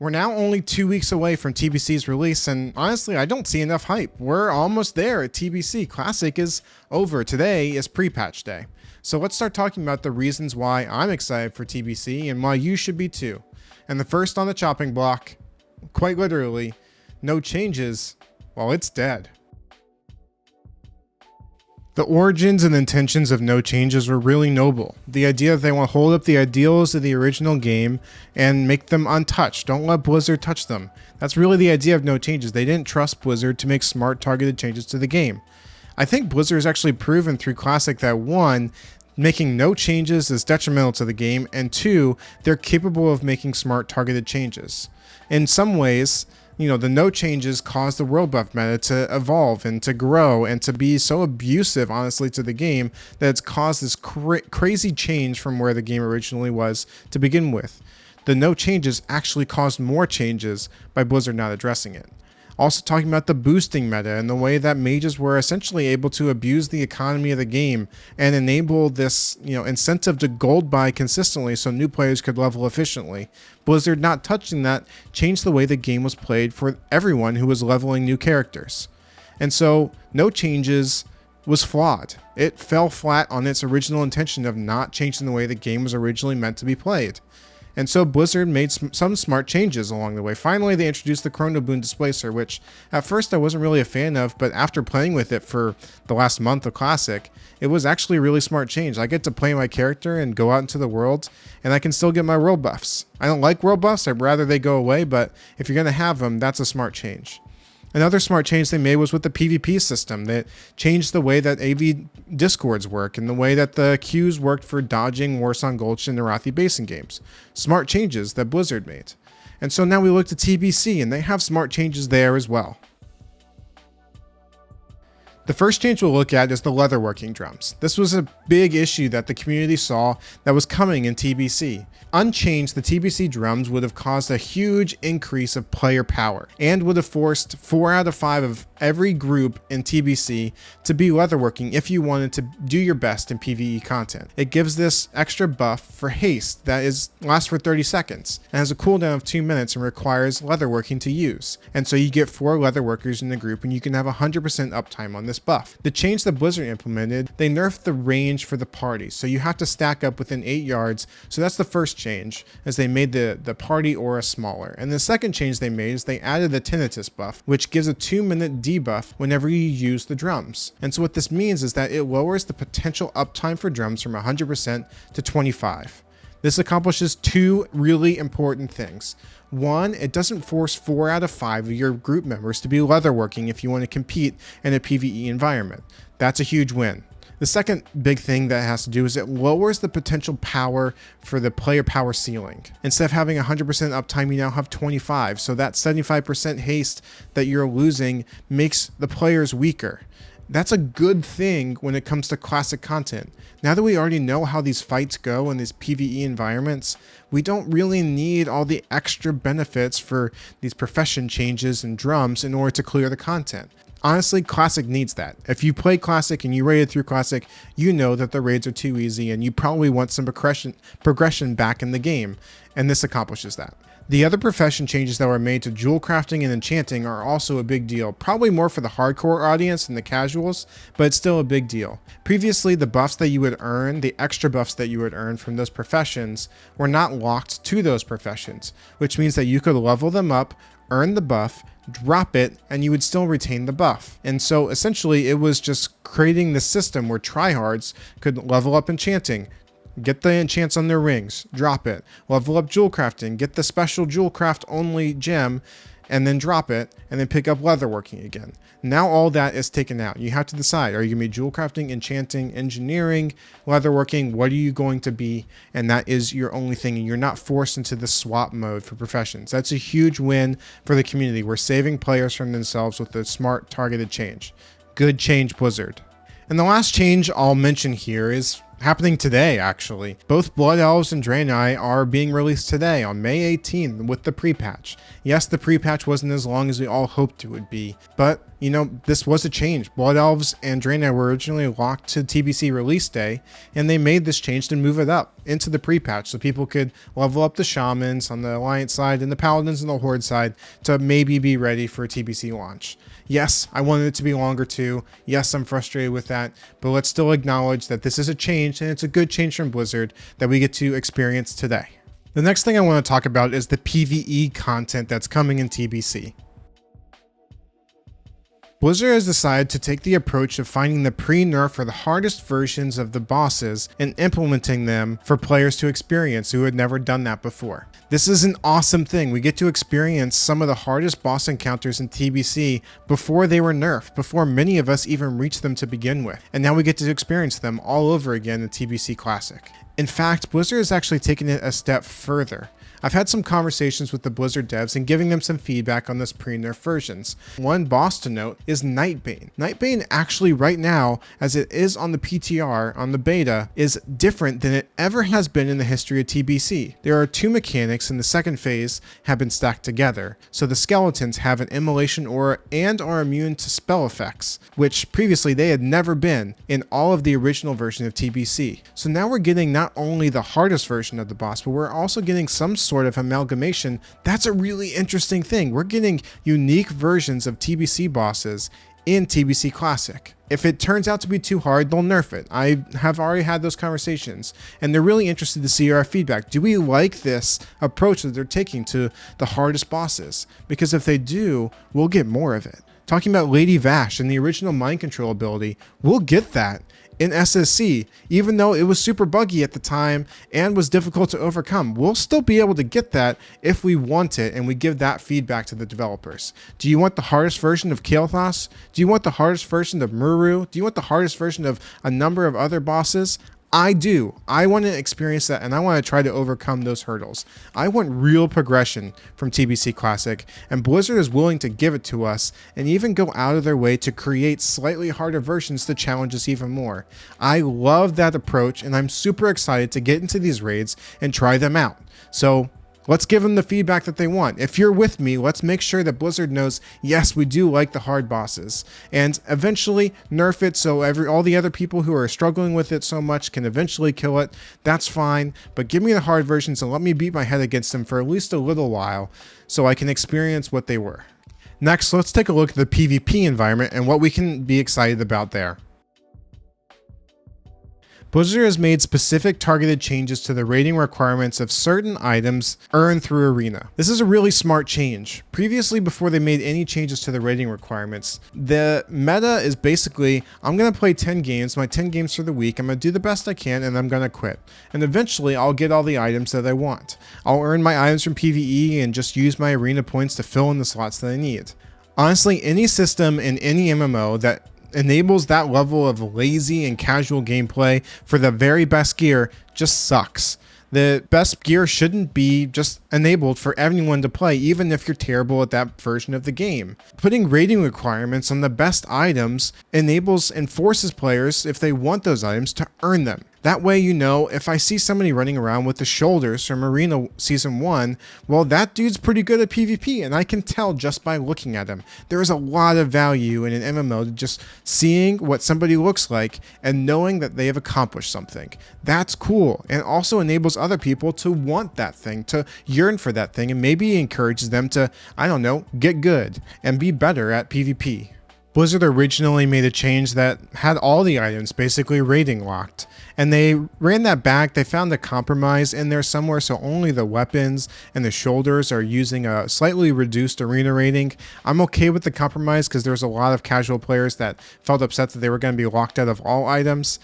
We're now only 2 weeks away from TBC's release, and honestly, I don't see enough hype. We're almost there at TBC. Classic is over. Today is pre-patch day. So let's start talking about the reasons why I'm excited for TBC and why you should be too. And the first on the chopping block, quite literally, no changes while it's dead. The origins and intentions of No Changes were really noble. The idea that they want to hold up the ideals of the original game and make them untouched. Don't let Blizzard touch them. That's really the idea of No Changes. They didn't trust Blizzard to make smart, targeted changes to the game. I think Blizzard has actually proven through Classic that 1, making no changes is detrimental to the game, and 2, they're capable of making smart, targeted changes. In some ways, the no changes caused the world buff meta to evolve and to grow and to be so abusive, honestly, to the game that it's caused this crazy change from where the game originally was to begin with. The no changes actually caused more changes by Blizzard not addressing it. Also talking about the boosting meta and the way that mages were essentially able to abuse the economy of the game and enable this, incentive to gold buy consistently so new players could level efficiently. Blizzard not touching that changed the way the game was played for everyone who was leveling new characters. And so No Changes was flawed. It fell flat on its original intention of not changing the way the game was originally meant to be played. And so Blizzard made some smart changes along the way. Finally, they introduced the Chrono Boon Displacer, which at first I wasn't really a fan of, but after playing with it for the last month of Classic, it was actually a really smart change. I get to play my character and go out into the world, and I can still get my world buffs. I don't like world buffs, I'd rather they go away, but if you're going to have them, that's a smart change. Another smart change they made was with the PvP system that changed the way that AV discords work and the way that the queues worked for dodging Warsong Gulch and Arathi Basin games. Smart changes that Blizzard made. And so now we look to TBC and they have smart changes there as well. The first change we'll look at is the leatherworking drums. This was a big issue that the community saw that was coming in TBC. Unchanged, the TBC drums would have caused a huge increase of player power and would have forced 4 out of 5 of every group in TBC to be leatherworking if you wanted to do your best in PvE content. It gives this extra buff for haste that lasts for 30 seconds and has a cooldown of 2 minutes and requires leatherworking to use. And so you get 4 leatherworkers in the group and you can have 100% uptime on this buff. The change that Blizzard implemented, they nerfed the range for the party, so you have to stack up within 8 yards. So that's the first change, as they made the party aura smaller. And the second change they made is they added the tinnitus buff, which gives a 2-minute debuff whenever you use the drums. And so what this means is that it lowers the potential uptime for drums from 100% to 25. This accomplishes 2 really important things. 1, it doesn't force 4 out of 5 of your group members to be leatherworking if you want to compete in a PvE environment. That's a huge win. The second big thing that it has to do is it lowers the potential power for the player power ceiling. Instead of having 100% uptime, you now have 25. So that 75% haste that you're losing makes the players weaker. That's a good thing when it comes to Classic content. Now that we already know how these fights go in these PvE environments, we don't really need all the extra benefits for these profession changes and drums in order to clear the content. Honestly, Classic needs that. If you play Classic and you raided through Classic, you know that the raids are too easy and you probably want some progression back in the game, and this accomplishes that. The other profession changes that were made to jewel crafting and enchanting are also a big deal, probably more for the hardcore audience than the casuals, but it's still a big deal. Previously, the buffs that you would earn, the extra buffs that you would earn from those professions, were not locked to those professions, which means that you could level them up, earn the buff, drop it, and you would still retain the buff. And so essentially it was just creating the system where tryhards could level up enchanting, get the enchants on their rings, drop it, level up jewel crafting, get the special jewel craft only gem, and then drop it, and then pick up leatherworking again. Now all that is taken out. You have to decide, are you going to be jewel crafting, enchanting, engineering, leatherworking? What are you going to be? And that is your only thing, and you're not forced into the swap mode for professions. That's a huge win for the community. We're saving players from themselves with a smart, targeted change. Good change, Blizzard. And the last change I'll mention here is happening today, actually. Both Blood Elves and Draenei are being released today on May 18th with the pre-patch. Yes, the pre-patch wasn't as long as we all hoped it would be, but you know, this was a change. Blood Elves and Draenei were originally locked to TBC release day, and they made this change to move it up into the pre-patch so people could level up the Shamans on the Alliance side and the Paladins on the Horde side to maybe be ready for a TBC launch. Yes, I wanted it to be longer too. Yes, I'm frustrated with that, but let's still acknowledge that this is a change, and it's a good change from Blizzard that we get to experience today. The next thing I want to talk about is the PvE content that's coming in TBC. Blizzard has decided to take the approach of finding the pre-nerf for the hardest versions of the bosses and implementing them for players to experience who had never done that before. This is an awesome thing. We get to experience some of the hardest boss encounters in TBC before they were nerfed, before many of us even reached them to begin with. And now we get to experience them all over again in TBC Classic. In fact, Blizzard has actually taken it a step further. I've had some conversations with the Blizzard devs and giving them some feedback on this pre-nerf versions. One boss to note is Nightbane. Nightbane actually right now, as it is on the PTR, on the beta, is different than it ever has been in the history of TBC. There are two mechanics in the second phase have been stacked together. So the skeletons have an immolation aura and are immune to spell effects, which previously they had never been in all of the original version of TBC. So now we're getting not only the hardest version of the boss, but we're also getting some sort of amalgamation. That's a really interesting thing. We're getting unique versions of TBC bosses in TBC Classic. If it turns out to be too hard, they'll nerf it. I have already had those conversations, and they're really interested to see our feedback. Do we like this approach that they're taking to the hardest bosses? Because if they do, we'll get more of it. Talking about Lady Vash and the original mind control ability, we'll get that in SSC, even though it was super buggy at the time and was difficult to overcome. We'll still be able to get that if we want it and we give that feedback to the developers. Do you want the hardest version of Kael'thas? Do you want the hardest version of Muru? Do you want the hardest version of a number of other bosses? I do. I want to experience that, and I want to try to overcome those hurdles. I want real progression from TBC Classic, and Blizzard is willing to give it to us and even go out of their way to create slightly harder versions to challenge us even more. I love that approach, and I'm super excited to get into these raids and try them out. So let's give them the feedback that they want. If you're with me, let's make sure that Blizzard knows, yes, we do like the hard bosses, and eventually nerf it so all the other people who are struggling with it so much can eventually kill it. That's fine, but give me the hard versions and let me beat my head against them for at least a little while so I can experience what they were. Next, let's take a look at the PvP environment and what we can be excited about there. Blizzard has made specific targeted changes to the rating requirements of certain items earned through Arena. This is a really smart change. Previously, before they made any changes to the rating requirements, the meta is basically, I'm going to play 10 games, my 10 games for the week, I'm going to do the best I can, and I'm going to quit. And eventually, I'll get all the items that I want. I'll earn my items from PvE and just use my Arena points to fill in the slots that I need. Honestly, any system in any MMO that enables that level of lazy and casual gameplay for the very best gear just sucks. The best gear shouldn't be just enabled for everyone to play, even if you're terrible at that version of the game. Putting rating requirements on the best items enables and forces players, if they want those items, to earn them. That way, you know, if I see somebody running around with the shoulders from Arena Season 1, well, that dude's pretty good at PvP, and I can tell just by looking at him. There is a lot of value in an MMO to just seeing what somebody looks like and knowing that they have accomplished something. That's cool, and also enables other people to want that thing, to yearn for that thing, and maybe encourages them to, I don't know, get good and be better at PvP. Blizzard originally made a change that had all the items basically rating locked, and they ran that back. They found a compromise in there somewhere, so only the weapons and the shoulders are using a slightly reduced arena rating. I'm okay with the compromise because there's a lot of casual players that felt upset that they were going to be locked out of all items.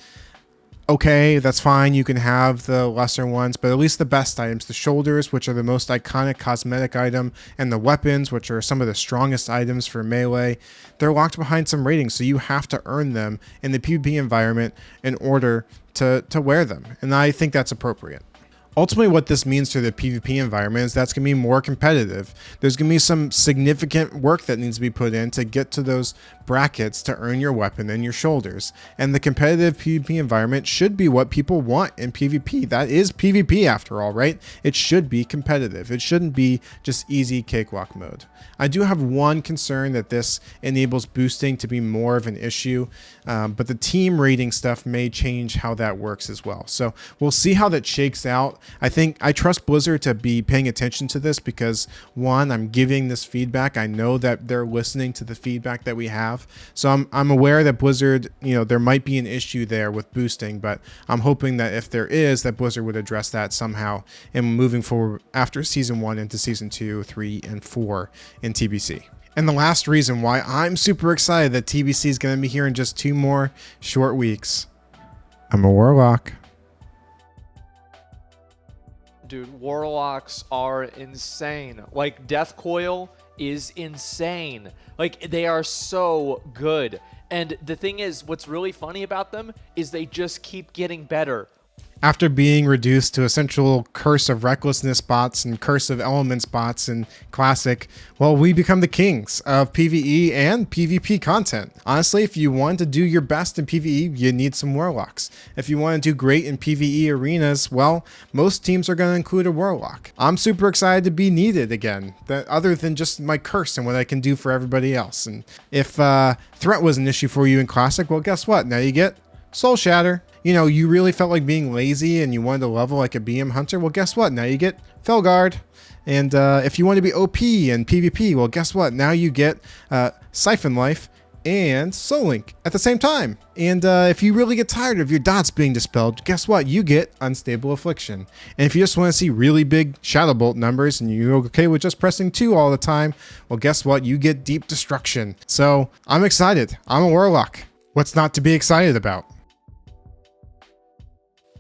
Okay, that's fine, you can have the lesser ones, but at least the best items, the shoulders, which are the most iconic cosmetic item, and the weapons, which are some of the strongest items for melee, they're locked behind some ratings, so you have to earn them in the PvP environment in order to wear them, and I think that's appropriate. Ultimately, what this means to the PvP environment is that's going to be more competitive. There's going to be some significant work that needs to be put in to get to those brackets to earn your weapon and your shoulders. And the competitive PvP environment should be what people want in PvP. That is PvP after all, right? It should be competitive. It shouldn't be just easy cakewalk mode. I do have one concern that this enables boosting to be more of an issue, but the team rating stuff may change how that works as well. So we'll see how that shakes out. I trust Blizzard to be paying attention to this because, one, I'm giving this feedback. I know that they're listening to the feedback that we have. So I'm aware that Blizzard, there might be an issue there with boosting, but I'm hoping that if there is, that Blizzard would address that somehow and moving forward after Season 1 into Season 2, 3, and 4 in TBC. And the last reason why I'm super excited that TBC is going to be here in just 2 more short weeks. I'm a Warlock. Dude, warlocks are insane. Like, Death Coil is insane. Like, they are so good. And the thing is, what's really funny about them is they just keep getting better. After being reduced to essential Curse of Recklessness bots and Curse of Elements bots in Classic, well, we become the kings of PvE and PvP content. Honestly, if you want to do your best in PvE, you need some Warlocks. If you want to do great in PvE arenas, well, most teams are going to include a Warlock. I'm super excited to be needed again, other than just my Curse and what I can do for everybody else. And if Threat was an issue for you in Classic, well, guess what? Now you get Soul Shatter. You really felt like being lazy and you wanted to level like a BM Hunter. Well, guess what? Now you get Felguard. And if you want to be OP and PvP, well, guess what? Now you get Siphon Life and Soul Link at the same time. And if you really get tired of your dots being dispelled, guess what? You get Unstable Affliction. And if you just want to see really big Shadow Bolt numbers and you're okay with just pressing 2 all the time, well, guess what? You get Deep Destruction. So I'm excited. I'm a Warlock. What's not to be excited about?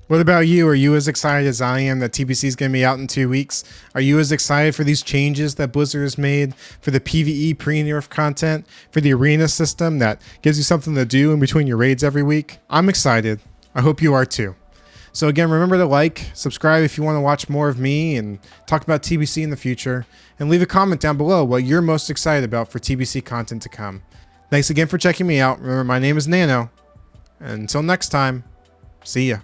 What about you? Are you as excited as I am that TBC is going to be out in 2 weeks? Are you as excited for these changes that Blizzard has made for the PvE pre-nerf content, for the arena system that gives you something to do in between your raids every week? I'm excited. I hope you are too. So again, remember to like, subscribe if you want to watch more of me and talk about TBC in the future, and leave a comment down below what you're most excited about for TBC content to come. Thanks again for checking me out. Remember, my name is Nano, and until next time, see ya.